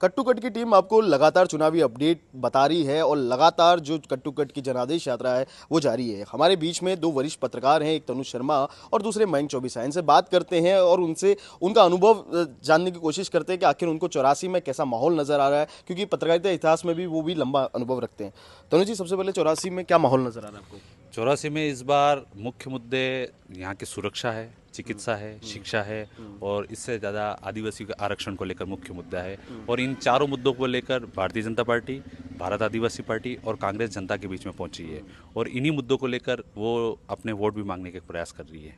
कट्टू कट की टीम आपको लगातार चुनावी अपडेट बता रही है और लगातार जो कट्टू कट की जनादेश यात्रा है वो जारी है। हमारे बीच में दो वरिष्ठ पत्रकार हैं, एक तनुज शर्मा और दूसरे मयंक चौबीसा। इनसे बात करते हैं और उनसे उनका अनुभव जानने की कोशिश करते हैं कि आखिर उनको 84 में कैसा माहौल नजर आ रहा है, क्योंकि पत्रकारिता इतिहास में भी वो भी लंबा अनुभव रखते हैं। तनुज जी, सबसे पहले 84 में क्या माहौल नजर आ रहा है आपको? 84 में इस बार मुख्य मुद्दे यहाँ की सुरक्षा है, चिकित्सा है, शिक्षा है और इससे ज़्यादा आदिवासी के आरक्षण को लेकर मुख्य मुद्दा है। और इन चारों मुद्दों को लेकर भारतीय जनता पार्टी, भारत आदिवासी पार्टी और कांग्रेस जनता के बीच में पहुंची है और इन्हीं मुद्दों को लेकर वो अपने वोट भी मांगने के प्रयास कर रही है।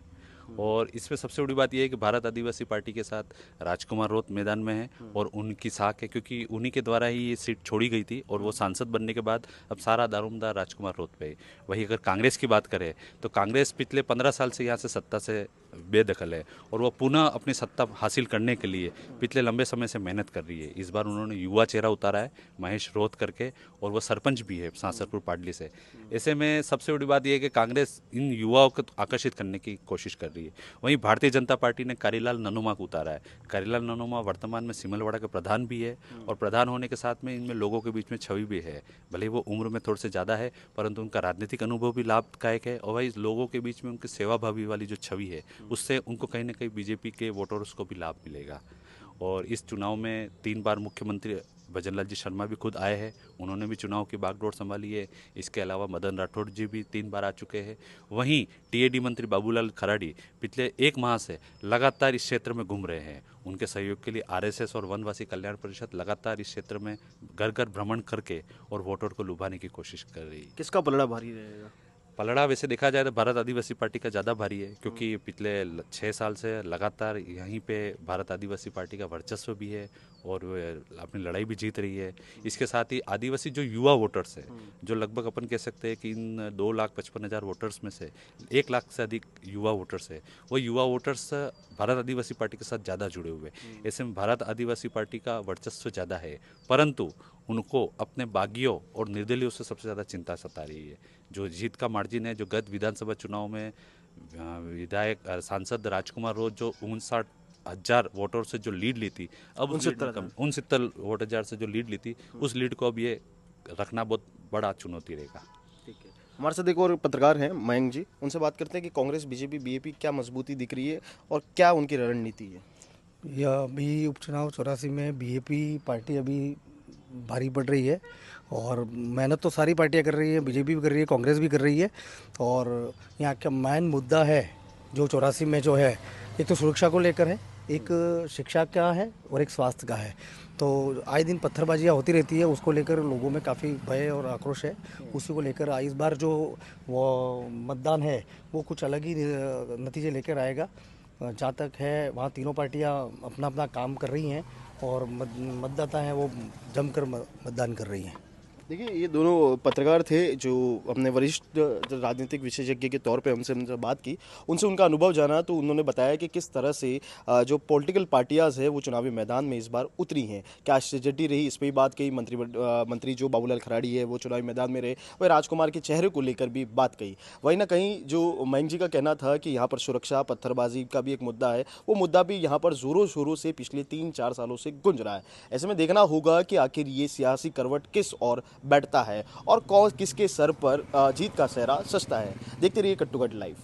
और इसमें सबसे बड़ी बात यह है कि भारत आदिवासी पार्टी के साथ राजकुमार रोत मैदान में है और उनकी साख है, क्योंकि उन्हीं के द्वारा ही ये सीट छोड़ी गई थी और वो सांसद बनने के बाद अब सारा दारोमदार राजकुमार रोत पे है। वहीं अगर कांग्रेस की बात करें तो कांग्रेस पिछले 15 साल से यहाँ से सत्ता से बेदखल है और वो पुनः अपनी सत्ता हासिल करने के लिए पिछले लंबे समय से मेहनत कर रही है। इस बार उन्होंने युवा चेहरा उतारा है महेश रोत करके और वो सरपंच भी है सांसदपुर पाडली से। ऐसे में सबसे बड़ी बात यह है कि कांग्रेस इन युवाओं को आकर्षित करने की कोशिश कर रही है। वहीं भारतीय जनता पार्टी ने कारीलाल ननुमा को उतारा है। कारीलाल ननुमा वर्तमान में सिमलवाड़ा के प्रधान भी है और प्रधान होने के साथ में इनमें लोगों के बीच में छवि भी है। भले वो उम्र में थोड़े से ज़्यादा है परंतु उनका राजनीतिक अनुभव भी लाभदायक है और वही लोगों के बीच में उनकी सेवाभावी वाली जो छवि है उससे उनको कहीं ना कहीं बीजेपी के वोटर्स को भी लाभ मिलेगा। और इस चुनाव में 3 बार मुख्यमंत्री भजनलाल जी शर्मा भी खुद आए हैं, उन्होंने भी चुनाव की बागडोर संभाली है। इसके अलावा मदन राठौड़ जी भी 3 बार आ चुके हैं। वहीं टीएडी मंत्री बाबूलाल खराड़ी पिछले 1 माह से लगातार इस क्षेत्र में घूम रहे हैं। उनके सहयोग के लिए आरएसएस और वनवासी कल्याण परिषद लगातार इस क्षेत्र में घर घर भ्रमण करके और वोटर को लुभाने की कोशिश कर रही है। किसका पलड़ा भारी रहेगा? पलड़ा वैसे देखा जाए तो भारत आदिवासी पार्टी का ज़्यादा भारी है, क्योंकि पिछले 6 साल से लगातार यहीं पे भारत आदिवासी पार्टी का वर्चस्व भी है और अपनी लड़ाई भी जीत रही है। इसके साथ ही आदिवासी जो युवा वोटर्स है, जो लगभग अपन कह सकते हैं कि इन 2,55,000 वोटर्स में से 1 लाख से अधिक युवा वोटर्स है, वो युवा वोटर्स भारत आदिवासी पार्टी के साथ ज़्यादा जुड़े हुए हैं। ऐसे में भारत आदिवासी पार्टी का वर्चस्व ज़्यादा है, परंतु उनको अपने बागियों और निर्दलीयों से सबसे ज़्यादा चिंता सता रही है। जो जीत का मार्जिन है, जो गत विधानसभा चुनाव में विधायक सांसद राजकुमार रोज जो 59,000 वोटर से जो लीड ली थी, अब 69 वोट हजार से जो लीड ली थी, उस लीड को अब ये रखना बहुत बड़ा चुनौती रहेगा। ठीक है, हमारे साथ एक और पत्रकार हैं मयंक जी, उनसे बात करते हैं कि कांग्रेस, बीजेपी, बीएपी क्या मजबूती दिख रही है और क्या उनकी रणनीति है। यह अभी उपचुनाव 84 में बीजेपी पार्टी अभी भारी पड़ रही है और मेहनत तो सारी पार्टियां कर रही है, बीजेपी भी कर रही है, कांग्रेस भी कर रही है। और यहाँ का मेन मुद्दा है जो 84 में जो है, एक तो सुरक्षा को लेकर है, एक शिक्षा का है और एक स्वास्थ्य का है। तो आए दिन पत्थरबाजियाँ होती रहती है, उसको लेकर लोगों में काफ़ी भय और आक्रोश है। उसी को लेकर इस बार जो वो मतदान है वो कुछ अलग ही नतीजे लेकर आएगा। जहाँ तक है वहाँ तीनों पार्टियाँ अपना अपना काम कर रही हैं और मतदाता हैं वो जमकर मतदान कर रही हैं। देखिए, ये दोनों पत्रकार थे जो अपने वरिष्ठ राजनीतिक विशेषज्ञ के तौर पे हमसे बात की, उनसे उनका अनुभव जाना। तो उन्होंने बताया कि किस तरह से जो पॉलिटिकल पार्टियां है वो चुनावी मैदान में इस बार उतरी हैं, क्या स्ट्रेटजी रही, इस पर ही बात कही। मंत्री जो बाबूलाल खराड़ी है वो चुनावी मैदान में रहे, वह राजकुमार के चेहरे को लेकर भी बात कही। वहीं ना कहीं जो मयंक जी का कहना था कि यहाँ पर सुरक्षा, पत्थरबाजी का भी एक मुद्दा है, वो मुद्दा भी यहाँ पर जोरों शोरों से पिछले 3-4 सालों से गूंज रहा है। ऐसे में देखना होगा कि आखिर ये सियासी करवट किस और बैठता है और कौन किसके सर पर जीत का सेहरा सजता है। देखते रहिए कट्टू कट लाइव।